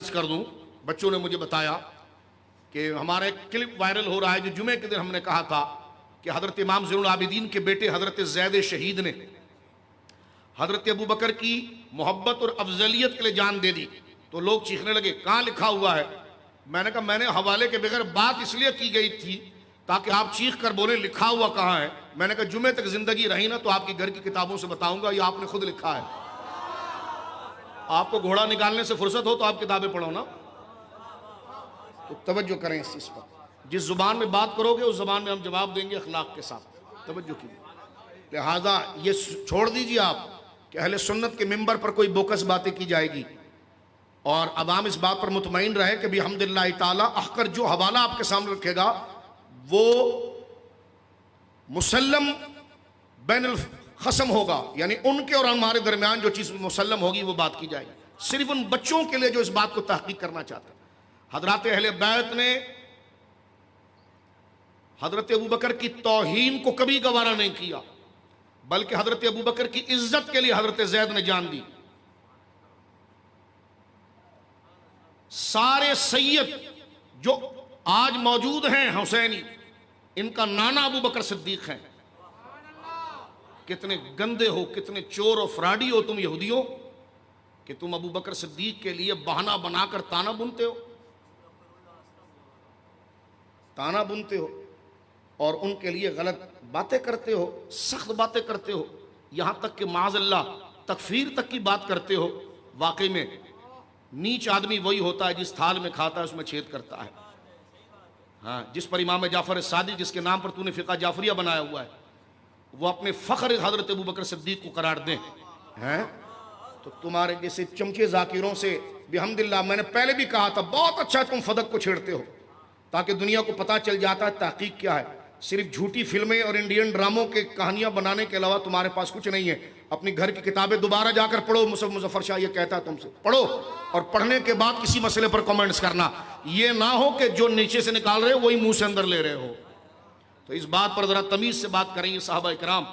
عرض کر دوں، بچوں نے مجھے بتایا کہ ہمارا ایک کلپ وائرل ہو رہا ہے جو جمعے کے دن ہم نے کہا تھا کہ حضرت امام زین العابدین کے بیٹے حضرت زید شہید نے حضرت ابوبکر کی محبت اور افضلیت کے لیے جان دے دی، تو لوگ چیخنے لگے کہاں لکھا ہوا ہے؟ میں نے کہا میں نے حوالے کے بغیر بات اس لیے کی گئی تھی تاکہ آپ چیخ کر بولیں لکھا ہوا کہاں ہے۔ میں نے کہا جمعے تک زندگی رہی نا تو آپ کی گھر کی کتابوں سے بتاؤں گا، یہ آپ نے خود لکھا ہے۔ آپ کو گھوڑا نکالنے سے فرصت ہو تو آپ کتابیں پڑھو نا۔ تو توجہ کریں اس چیز پر، جس زبان میں بات کرو گے اس زبان میں ہم جواب دیں گے اخلاق کے ساتھ، توجہ کیجیے۔ لہٰذا یہ چھوڑ دیجیے آپ کہ اہل سنت کے ممبر پر کوئی بوکس باتیں کی جائے گی، اور عوام اس بات پر مطمئن رہے کہ بحمداللہ تعالی احقر جو حوالہ آپ کے سامنے رکھے گا وہ مسلم بین الخصم ہوگا، یعنی ان کے اور ہمارے درمیان جو چیز مسلم ہوگی وہ بات کی جائے گی، صرف ان بچوں کے لیے جو اس بات کو تحقیق کرنا چاہتے ہیں۔ حضرات اہل بیت نے حضرت ابوبکر کی توہین کو کبھی گوارا نہیں کیا، بلکہ حضرت ابوبکر کی عزت کے لیے حضرت زید نے جان دی۔ سارے سید جو آج موجود ہیں حسینی، ان کا نانا ابوبکر صدیق ہیں۔ کتنے گندے ہو، کتنے چور و فراڈی ہو تم یہودیوں کہ تم ابوبکر صدیق کے لیے بہانہ بنا کر تانا بنتے ہو، تانا بنتے ہو اور ان کے لیے غلط باتیں کرتے ہو، سخت باتیں کرتے ہو، یہاں تک کہ معاذ اللہ تکفیر تک کی بات کرتے ہو۔ واقعی میں نیچ آدمی وہی ہوتا ہے جس تھال میں کھاتا ہے اس میں چھید کرتا ہے۔ ہاں، جس پر امام جعفر صادق جس کے نام پر تو نے فقہ جعفریہ بنایا ہوا ہے، وہ اپنے فخر حضرت ابوبکر صدیق کو قرار دیں ہیں، تو تمہارے جیسے چمچے ذاکروں سے بحمداللہ، میں نے پہلے بھی کہا تھا بہت اچھا تم فدق کو چھیڑتے ہو تاکہ دنیا کو پتہ چل جاتا ہے تحقیق کیا ہے۔ صرف جھوٹی فلمیں اور انڈین ڈراموں کے کہانیاں بنانے کے علاوہ تمہارے پاس کچھ نہیں ہے۔ اپنی گھر کی کتابیں دوبارہ جا کر پڑھو، مصعب مظفر شاہ یہ کہتا ہے تم سے پڑھو، اور پڑھنے کے بعد کسی مسئلے پر کمنٹس کرنا، یہ نہ ہو کہ جو نیچے سے نکال رہے ہو وہی منہ سے اندر لے رہے ہو۔ تو اس بات پر ذرا تمیز سے بات کریں یہ صحابہ اکرام،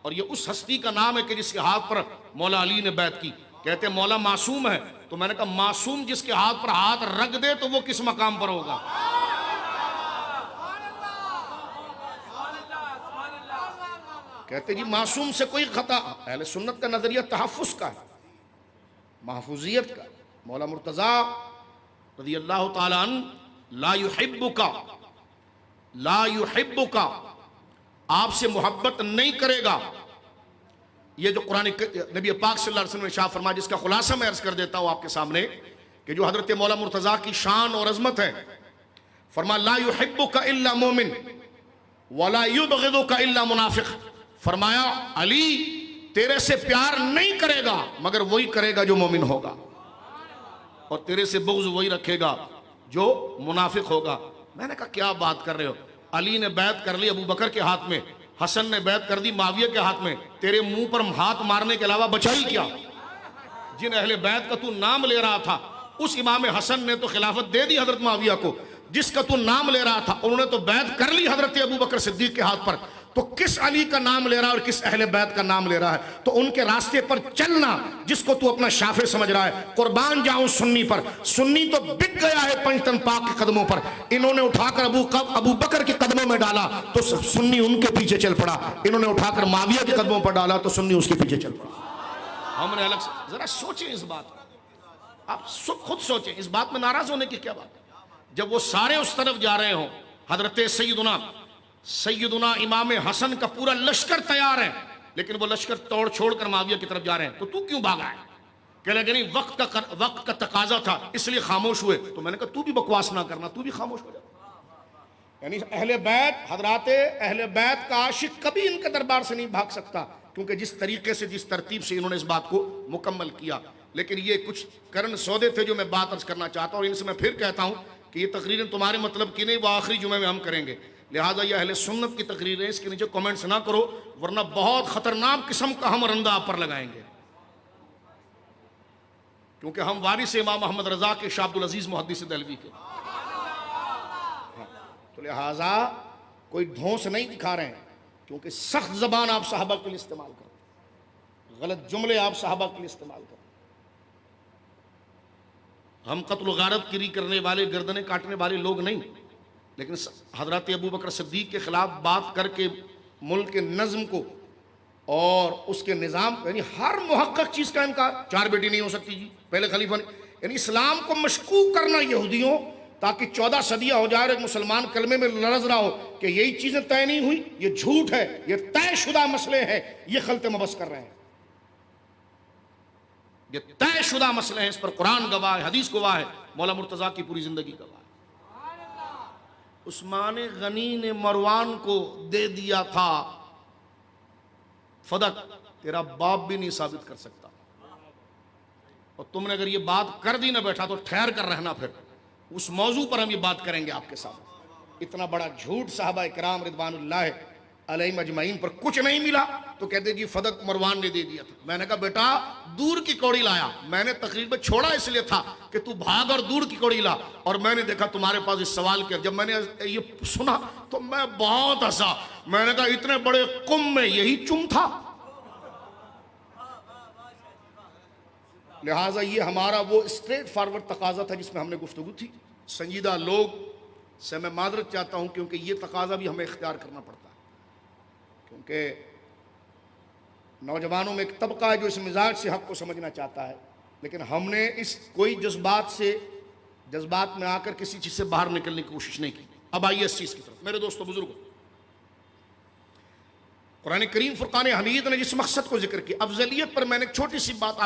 اور یہ اس ہستی کا نام ہے کہ جس کے ہاتھ پر مولا علی نے بیعت کی۔ کہتے ہیں مولا معصوم ہے، تو میں نے کہا معصوم جس کے ہاتھ پر ہاتھ رکھ دے تو وہ کس مقام پر ہوگا؟ کہتے جی معصوم سے کوئی خطا، اہل سنت کا نظریہ تحفظ کا ہے، محفوظیت کا۔ مولا مرتضیٰ رضی اللہ تعالیٰ عنہ لا یحبک، آپ سے محبت نہیں کرے گا، یہ جو قرآن نبی پاک صلی اللہ علیہ وسلم نے ارشاد فرمایا، جس کا خلاصہ میں عرض کر دیتا ہوں آپ کے سامنے کہ جو حضرت مولا مرتضیٰ کی شان اور عظمت ہے۔ فرمایا لا یحبک الا مومن ولا یبغضک الا منافق۔ فرمایا علی تیرے سے پیار نہیں کرے گا مگر وہی کرے گا جو مومن ہوگا، اور تیرے سے بغض وہی رکھے گا جو منافق ہوگا۔ میں نے کہا کیا بات کر رہے ہو؟ علی نے بیعت کر لی ابوبکر کے ہاتھ میں، حسن نے بیعت کر دی معاویہ کے ہاتھ میں، تیرے منہ پر ہاتھ مارنے کے علاوہ بچا ہی کیا؟ جن اہل بیعت کا تو نام لے رہا تھا اس امام حسن نے تو خلافت دے دی حضرت معاویہ کو، جس کا تو نام لے رہا تھا انہوں نے تو بیعت کر لی حضرت ابوبکر صدیق کے ہاتھ پر، تو کس علی کا نام لے رہا ہے اور کس اہل بیت کا نام لے رہا ہے؟ تو ان کے راستے پر چلنا جس کو تو اپنا شافع سمجھ رہا ہے، قربان جاؤں سنی پر، سنی تو بک گیا ہے پنجتن پاک کے قدموں پر۔ انہوں نے اٹھا کر ابو بکر کے قدموں میں ڈالا تو سنی ان کے پیچھے چل پڑا، انہوں نے اٹھا کر معاویہ کے قدموں پر ڈالا تو سنی اس کے پیچھے چل پڑا۔ ہم نے الگ سے ذرا سوچیں اس بات کو، آپ خود سوچیں اس بات میں ناراض ہونے کی کیا بات ہے؟ جب وہ سارے اس طرف جا رہے ہوں، حضرت سیدنا امام حسن کا پورا لشکر تیار ہے لیکن وہ لشکر توڑ چھوڑ کر معاویہ کی طرف جا رہے ہیں، تو کیوں بھاگا ہے؟ کہنے لگے نہیں وقت کا تقاضا تھا اس لیے خاموش ہوئے۔ تو میں نے کہا تو بھی بکواس نہ کرنا، تو بھی خاموش ہو جا۔ یعنی اہل بیت، حضرات اہل بیت کا عاشق کبھی ان کے دربار سے نہیں بھاگ سکتا، کیونکہ جس طریقے سے جس ترتیب سے انہوں نے اس بات کو مکمل کیا۔ لیکن یہ کچھ کرن سودے تھے جو میں بات عرض کرنا چاہتا ہوں، اور ان سے میں پھر کہتا ہوں کہ یہ تقریریں تمہارے مطلب کی نہیں، وہ آخری جمعے میں ہم کریں گے، لہٰذا یہ اہل سنت کی تقریریں، اس کے نیچے کومنٹس نہ کرو ورنہ بہت خطرناک قسم کا ہم رندہ آپ پر لگائیں گے، کیونکہ ہم وارث امام محمد رضا کے شاہ عبدالعزیز محدث دہلوی کے، تو لہٰذا کوئی دھونس نہیں دکھا رہے ہیں، کیونکہ سخت زبان آپ صحابہ کے لیے استعمال کریں، غلط جملے آپ صحابہ کے لیے استعمال کریں۔ ہم قتل و غارت گری کرنے والے، گردنیں کاٹنے والے لوگ نہیں، لیکن حضرت ابو بکر صدیق کے خلاف بات کر کے ملک کے نظم کو اور اس کے نظام کو، یعنی ہر محقق چیز کا انکار، 4 بیٹی نہیں ہو سکتی جی، پہلے خلیفہ نہیں، یعنی اسلام کو مشکوک کرنا یہودیوں، تاکہ 14 صدیاں ہو جائے اور ایک مسلمان کلمے میں لرز رہا ہو کہ یہی چیزیں طے نہیں ہوئی، یہ جھوٹ ہے، یہ طے شدہ مسئلے ہیں، یہ خلط مبس کر رہے ہیں، یہ طے شدہ مسئلے ہیں، اس پر قرآن گواہ ہے، حدیث گواہ ہے، مولا مرتضیٰ کی پوری زندگی گواہ ہے۔ عثمان غنی نے مروان کو دے دیا تھا فدق، تیرا باپ بھی نہیں ثابت کر سکتا، اور تم نے اگر یہ بات کر دی نہ بیٹھا تو ٹھہر کر رہنا، پھر اس موضوع پر ہم یہ بات کریں گے آپ کے ساتھ۔ اتنا بڑا جھوٹ صحابہ کرام رضوان اللہ علیہم اجمعین پر کچھ نہیں ملا تو کہتے جی فدق مروان نے دے دیا تھا۔ میں نے کہا بیٹا دور کی کوڑی لایا، میں نے تقریر میں چھوڑا اس لیے تھا کہ تو بھاگ اور دور کی کوڑی لا، اور میں نے دیکھا تمہارے پاس اس سوال کیا، جب میں نے یہ سنا تو میں بہت ہنسا، میں نے کہا اتنے بڑے قم میں یہی چم تھا۔ لہٰذا یہ ہمارا وہ اسٹریٹ فارورڈ تقاضا تھا جس میں ہم نے گفتگو تھی۔ سنجیدہ لوگ سے میں معذرت چاہتا ہوں کیونکہ یہ تقاضا بھی ہمیں اختیار کرنا پڑتا ہے، کیونکہ نوجوانوں میں ایک طبقہ ہے جو اس مزاج سے حق کو سمجھنا چاہتا ہے، لیکن ہم نے اس کوئی جذبات میں آ کر کسی چیز سے باہر نکلنے کی کوشش نہیں کی۔ اب آئیے اس چیز کی طرف۔ میرے دوستو بزرگوں، قرآن کریم فرقان حمید نے جس مقصد کو ذکر کیا، افضلیت پر میں نے ایک چھوٹی سی بات